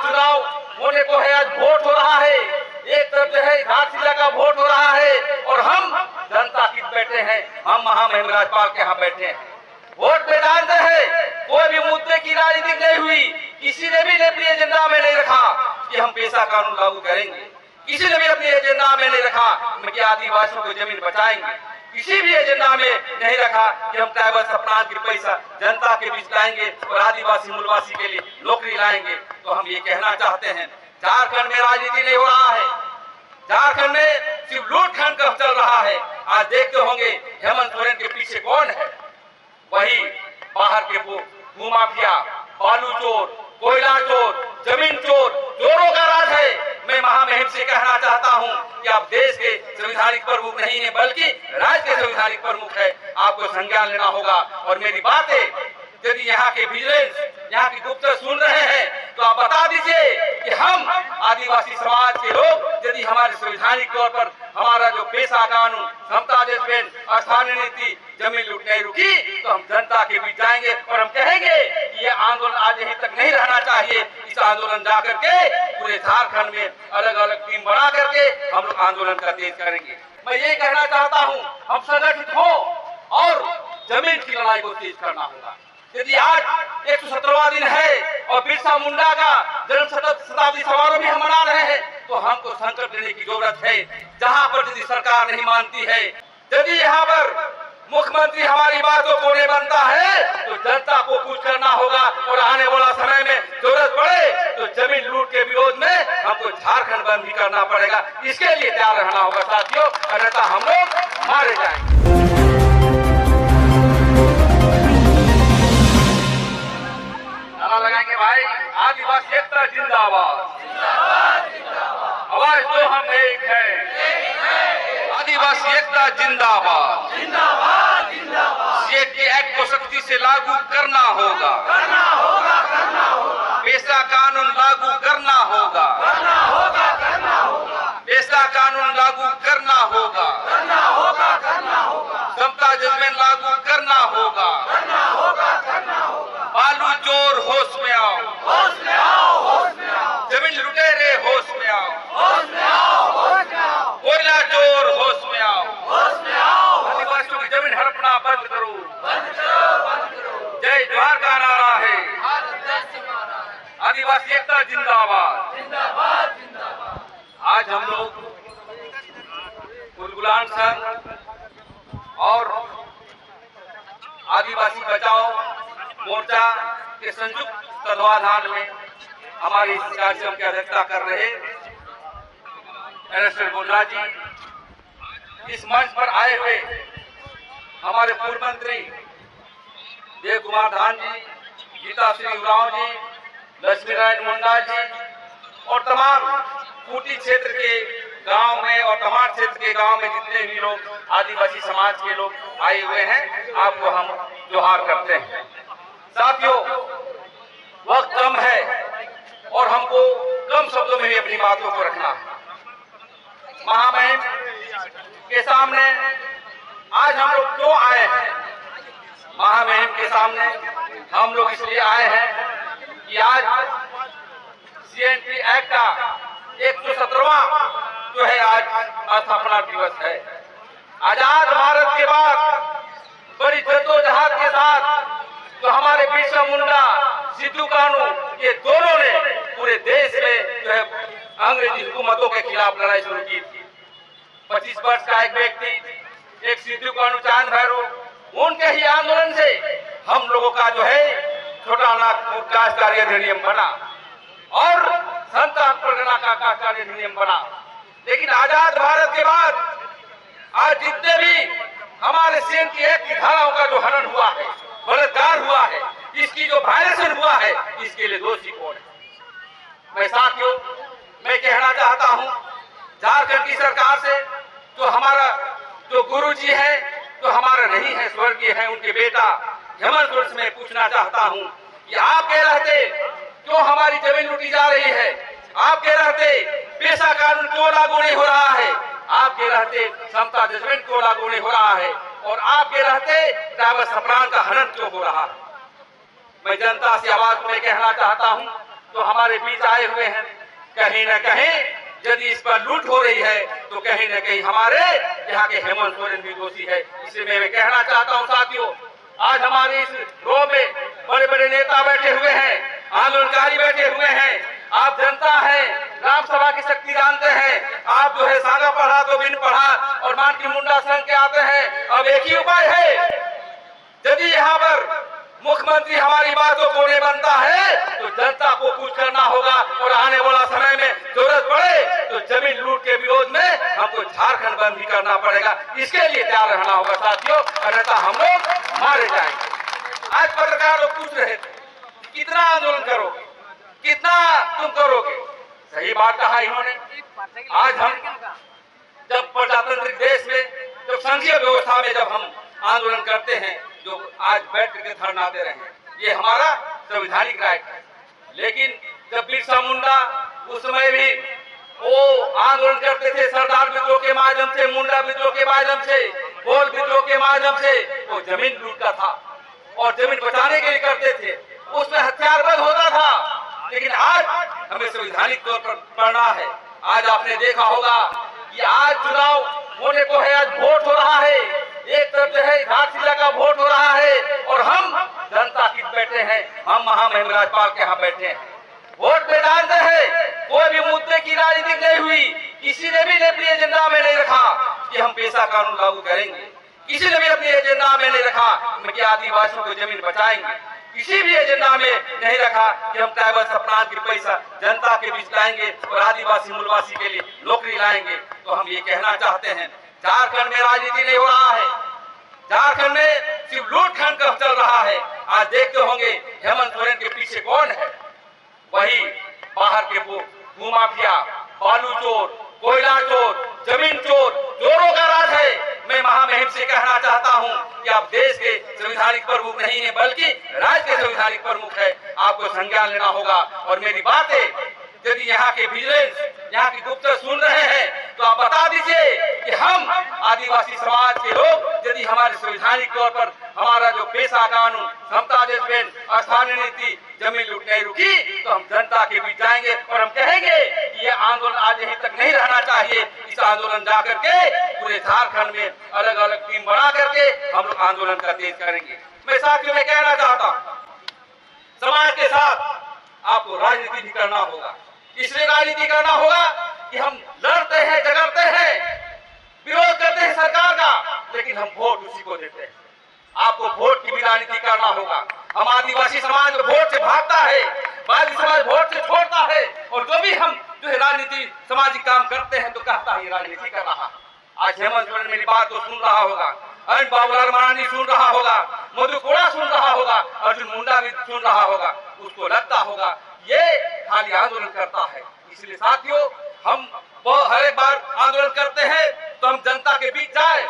चुनाव होने को है, आज वोट हो रहा है। एक तरफ जो है घाटशिला का वोट हो रहा है और हम जनता की बैठे हैं, हम महामहिम राज्यपाल के यहाँ बैठे हैं। वोट में जानते हैं कोई भी मुद्दे की राजनीति नहीं हुई, किसी ने भी अपनी एजेंडा में नहीं रखा कि हम पेशा कानून लागू करेंगे, किसी ने भी अपनी एजेंडा में नहीं रखा कि आदिवासियों को जमीन बचाएंगे, किसी भी एजेंडा में नहीं रखा कि हम ट्राइबल सप्लान की पैसा जनता के बीच लाएंगे और आदिवासी मूलवासी के लिए नौकरी लाएंगे। तो हम ये कहना चाहते हैं, झारखंड में राजनीति नहीं हो रहा है, झारखंड में सिर्फ लूटखंड का चल रहा है। आज देखते होंगे हेमंत सोरेन के पीछे कौन है, वही बाहर के भूमाफिया, बालू चोर, कोयला चोर, जमीन चोर, चोरों का राज है। मैं महामहिम से कहना चाहता हूं कि आप देश के संवैधानिक प्रमुख नहीं है बल्कि राज्य के संवैधानिक प्रमुख है, आपको संज्ञान लेना होगा। और मेरी बात है, यदि यहाँ के विजिलेंस, यहाँ की गुप्तचर सुन रहे हैं तो आप बता दीजिए कि हम आदिवासी समाज के लोग यदि हमारे संवैधानिक तौर पर हमारा जो पेशा कानून, समता जजमेंट, स्थानीय नीति, जमीन लूट नहीं रुकी तो हम जनता के बीच जाएंगे और हम कहेंगे कि ये आंदोलन आज यहीं तक नहीं रहना चाहिए। इस आंदोलन जा करके पूरे झारखंड में अलग अलग टीम बना करके हम लोग आंदोलन का तेज करेंगे। मैं ये कहना चाहता हूँ, हम संगठित हो और जमीन की लड़ाई को तेज करना होगा। यदि आज 117वां दिन है और बिरसा मुंडा का जन्म शताब्दी समारोह भी हम मना रहे हैं तो हमको संकल्प लेने की जरूरत है। जहां पर यदि सरकार नहीं मानती है, यदि यहाँ पर मुख्यमंत्री हमारी बातों को नहीं बनता है तो जनता को कुछ करना होगा और आने वाला समय में जरूरत पड़े तो जमीन लूट के विरोध में हमको झारखंड बंद भी करना पड़ेगा। इसके लिए तैयार रहना होगा साथियों, अन्यथा हम लोग मारे जाएंगे। लगाएंगे भाई, आदिवासी एकता जिंदाबाद, आवाज जो हम एक है, आदिवासी एकता जिंदाबाद, सीएए एक्ट को सख्ती से लागू करना होगा, पेशा कानून लागू करना होगा, पेशा कानून लागू करना होगा, समता जजमेंट लागू करना होगा। बालू चोर होश में आओ, जमीन लुटेरे होश में आओ, कोयला चोर होश में आओ, आदिवासियों की जमीन हड़पना बंद करो। जय जोहार का नारा है, आदिवासी एकता जिंदाबाद। आज हम लोग गुलगुलान संघ और आदिवासी बचाओ मोर्चा के संयुक्त तत्वाधान में हमारे इस कार्यक्रम की अध्यक्षता कर रहे एनएसएल मुंडा जी, इस मंच पर आए हुए हमारे पूर्व मंत्री देव कुमार धान जी, गीता श्री उरांव जी, लक्ष्मी नारायण मुंडा जी और तमाम खूंटी क्षेत्र के गांव में और तमाम क्षेत्र के गांव में जितने भी लोग आदिवासी समाज के लोग आए हुए हैं, आपको हम जोहार करते हैं। साथियों, वक्त कम है और हमको कम शब्दों में ही अपनी बातों को रखना है। महामहिम के सामने आज हम लोग क्यों आए हैं? महामहिम के सामने हम लोग इसलिए आए हैं कि आज सीएए एक्ट का 117वां जो है आज स्थापना दिवस है। आजाद भारत के बाद बड़ी जद्दोजहद के साथ तो हमारे बिरसा मुंडा, सिद्धू कानू, ये दोनों ने पूरे देश में जो है अंग्रेजी हुकूमतों के खिलाफ लड़ाई शुरू की थी। 25 वर्ष का एक व्यक्ति, एक सिद्धू कानू चांद भैरव, उनके ही आंदोलन से हम लोगों का जो है छोटा नागपुर काश्तकारी अधिनियम बना और संतान परगना का काश्तकारी अधिनियम बना। लेकिन आजाद भारत के बाद आज जितने भी हमारे सीएए की एक्ट की धाराओं का जो हनन हुआ है, बलात्कार हुआ है, इसकी जो वायलेशन हुआ है, इसके लिए दोषी कौन है? मैं साथियों, मैं कहना चाहता हूं झारखंड की सरकार से, जो हमारा जो गुरु जी है, जो हमारा नहीं है, स्वर्गीय है, उनके बेटा हेमंत सोरेन से मैं पूछना चाहता हूं कि आपके रहते क्यों हमारी जमीन लूटी जा रही है? आपके रहते पेशा कानून क्यों लागू नहीं हो रहा है? आपके रहते समता जजमेंट क्यों लागू नहीं हो रहा है? और आपके रहते ट्राइबल सप्लान का हनन क्यों हो रहा है? मैं जनता से आवाज में कहना चाहता हूं, तो हमारे बीच आए हुए हैं। कहीं न कहीं यदि इस पर लूट हो रही है तो कहीं न कहीं हमारे यहाँ के हेमंत सोरेन भी दोषी है। इसलिए मैं कहना चाहता हूँ साथियों, आज हमारे इस रो में बड़े बड़े नेता बैठे हुए हैं, आंदोलनकारी बैठे हुए हैं, आप जनता है, ग्राम सभा की शक्ति जानते हैं। आप जो है सागा पढ़ा तो बिन पढ़ा और मान की मुंडा संघ के आते हैं। अब एक ही उपाय है, यदि यहाँ पर मुख्यमंत्री हमारी बातों को नहीं बनता है तो जनता को कुछ करना होगा और आने वाला समय में जरूरत पड़े तो जमीन लूट के विरोध में हमको झारखंड बंद भी करना पड़ेगा। इसके लिए तैयार रहना होगा साथियों, अन्यथा हम लोग मारे जाएंगे। आज पत्रकार लोग पूछ रहे थे कितना आंदोलन करोगे, कितना तुम करोगे। सही बात कहा इन्होंने। आज हम जब प्रजातांत्रिक देश में, जब संघीय व्यवस्था में जब हम आंदोलन करते हैं, जो आज बैठ करके धरना दे रहे हैं, ये हमारा संवैधानिक राइट है। लेकिन जब बिरसा मुंडा उस समय भी वो आंदोलन करते थे, सरदार विद्रोह के माध्यम से, मुंडा विद्रोह के माध्यम से, कोल विद्रोह के माध्यम से, वो जमीन लूटता था और जमीन बचाने के लिए करते थे, उसमें हथियारबंद होता था। लेकिन आज हमें संवैधानिक तौर पर पढ़ना है। आज आपने देखा होगा कि आज चुनाव होने को है, आज वोट हो रहा है, एक तरफ जो है घाटशिला का वोट हो रहा है और हम जनता की बैठे हैं, हम महामहिम राज्यपाल के यहाँ बैठे हैं। वोट मैदान में है, कोई भी मुद्दे की राजनीति नहीं हुई, किसी ने भी अपने एजेंडा में नहीं रखा कि हम पेशा कानून लागू करेंगे, किसी ने भी अपने एजेंडा में नहीं रखा कि आदिवासियों को जमीन बचाएंगे, किसी भी एजेंडा में नहीं रखा कि हम ट्राइबल सप्लान की पैसा जनता के बीच लाएंगे और आदिवासी मूलवासी के लिए नौकरी लाएंगे। तो हम ये कहना चाहते हैं, झारखंड में राजनीति नहीं हो रहा है, झारखंड में सिर्फ लूटखंड का चल रहा है। आज देखते होंगे हेमंत सोरेन के पीछे कौन है, वही बाहर के भूमाफिया, बालू चोर, कोयला चोर, जमीन चोर, चोरों का राज है। मैं महामहिम से कहना चाहता हूं कि आप देश के संवैधानिक प्रमुख नहीं है बल्कि राज्य के संवैधानिक प्रमुख है, आपको संज्ञान लेना होगा। और मेरी बात है, यदि यहाँ के विजिलेंस, यहाँ की गुप्तचर सुन रहे हैं तो आप बता दीजिए कि हम आदिवासी समाज के लोग यदि हमारे संवैधानिक तौर पर हमारा जो पेशा कानून, समता जजमेंट, स्थानीय नीति, जमीन लूट नहीं रुकी तो हम जनता के बीच जाएंगे और हम कहेंगे कि ये आंदोलन आज यहीं तक नहीं रहना चाहिए। इस आंदोलन जाकर के पूरे झारखंड में अलग अलग टीम बना करके हम लोग आंदोलन का तेज करेंगे। मैं साथियों में कहना चाहता हूँ, समाज के साथ आपको राजनीति भी करना होगा। इसलिए राजनीति करना होगा कि हम लड़ते हैं, झगड़ते हैं, विरोध करते हैं सरकार का, लेकिन हम वोट उसी को देते हैं। आपको वोट की भी राजनीति करना होगा। हम आदिवासी समाज वोट से भागता है, बाकी समाज वोट से छोड़ता है और जो भी हम जो है राजनीति सामाजिक काम करते हैं तो कहता है राजनीति कर रहा है। आज हेमंत सोरेन मेरी बात को सुन रहा होगा, अरुण बाबूलाल मरांडी सुन रहा होगा, मधु कोड़ा सुन रहा होगा, अर्जुन मुंडा भी सुन रहा होगा, उसको लगता होगा ये खाली आंदोलन करता है। इसलिए साथियों, हम हर एक बार आंदोलन करते हैं तो हम जनता के बीच जाए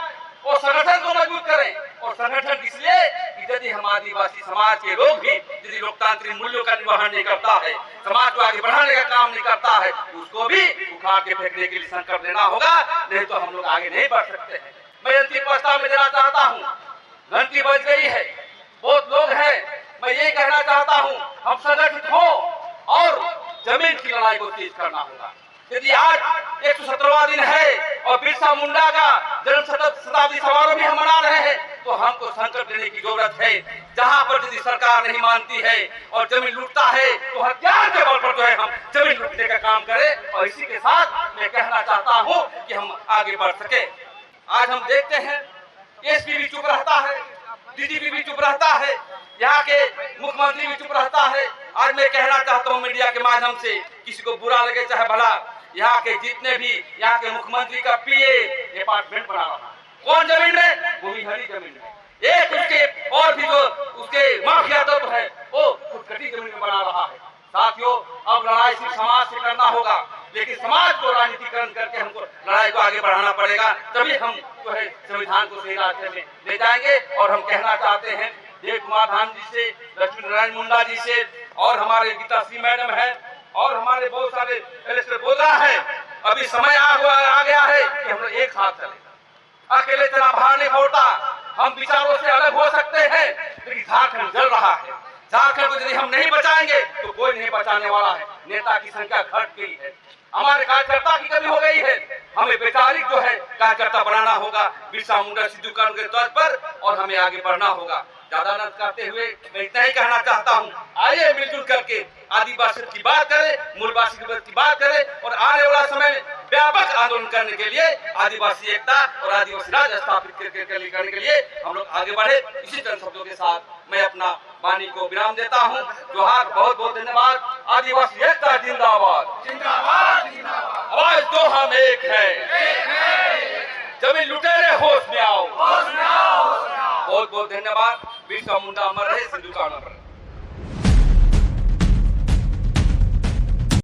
और संगठन को मजबूत करें। और संगठन इसलिए कि यदि हम आदिवासी समाज के लोग भी यदि लोकतांत्रिक मूल्यों का निर्वहन नहीं करता है, समाज को आगे बढ़ाने का काम नहीं करता है, उसको भी उखाड़ के फेंकने के लिए संकल्प लेना होगा, नहीं तो हम लोग आगे नहीं बढ़ सकते हैं। मैं अंतिम प्रस्ताव में देना चाहता हूँ, घंटी बज गई है, बहुत लोग हैं, मैं ये कहना चाहता हूँ हम संगठित हो और जमीन की लड़ाई को तेज करना होगा। यदि आज 117वां दिन है और बिरसा मुंडा का जन्म शताब्दी समारोह भी हम मना रहे हैं तो हमको संकल्प लेने की जरूरत है। जहां पर यदि सरकार नहीं मानती है और जमीन लूटता है तो हथियार के बल पर जो है हम जमीन लूटने का काम करें। और इसी के साथ मैं कहना चाहता हूं कि हम आगे बढ़ सके। आज हम देखते हैं एसपी भी चुप रहता है, डीजीपी भी चुप रहता है, यहाँ के मुख्यमंत्री भी चुप रहता है। आज मैं कहना चाहता हूँ मीडिया के माध्यम से, किसी को बुरा लगे चाहे भला, यहाँ के जितने भी यहाँ के मुख्यमंत्री का पीए अपार्टमेंट बना रहा है, कौन जमीन में? वो भी हरी जमीन में। एक उसके और भी जो उसके माफिया तत्व है वो खुदकटी जमीन में बना रहा है। साथियों, अब लड़ाई सिर्फ समाज से करना होगा, लेकिन समाज को राजनीतिकरण करके हमको लड़ाई को आगे बढ़ाना पड़ेगा, तभी हम जो है संविधान को सही रास्ते में ले जाएंगे। और हम कहना चाहते हैं देव कुमार धाम जी से, लक्ष्मी नारायण मुंडा जी से और हमारे गीता सिंह मैडम है और हमारे बहुत सारे बोल रहा है, अभी समय आ गया है कि हम लोग एक साथ चले। अकेले चला बाहर नहीं फोड़ता, हम विचारों से अलग हो सकते हैं लेकिन झारखंड जल रहा है, झारखंड को यदि हम नहीं बचाएंगे तो कोई नहीं बचाने वाला है। नेता की संख्या घट गई है, हमारे कार्यकर्ता की कमी हो गई है। हमें वैचारिक जो है कार्यकर्ता बनाना होगा बिरसा मुंडा सिद्धू कानू के तौर पर, और हमें आगे बढ़ना होगा। ज्यादा न करते हुए मैं इतना ही कहना चाहता हूँ, आइए मिलजुल करके आदिवासी की बात करें, मूलवासी की बात करें, और आने वाला समय में व्यापक आंदोलन करने के लिए आदिवासी एकता और आदिवासी राज स्थापित करने के लिए हम लोग आगे बढ़े। इसी चंद शब्दों के साथ मैं अपना वाणी को विराम देता हूँ। जोहार, बहुत बहुत धन्यवाद। आदिवासी एकता जिंदाबाद, आवाज तो हम एक है, जमीन लुटेरे होश में आओ। बहुत बहुत धन्यवाद। बिरसा मुंडा अमर रहे, सिद्धू कानू अमर रहे।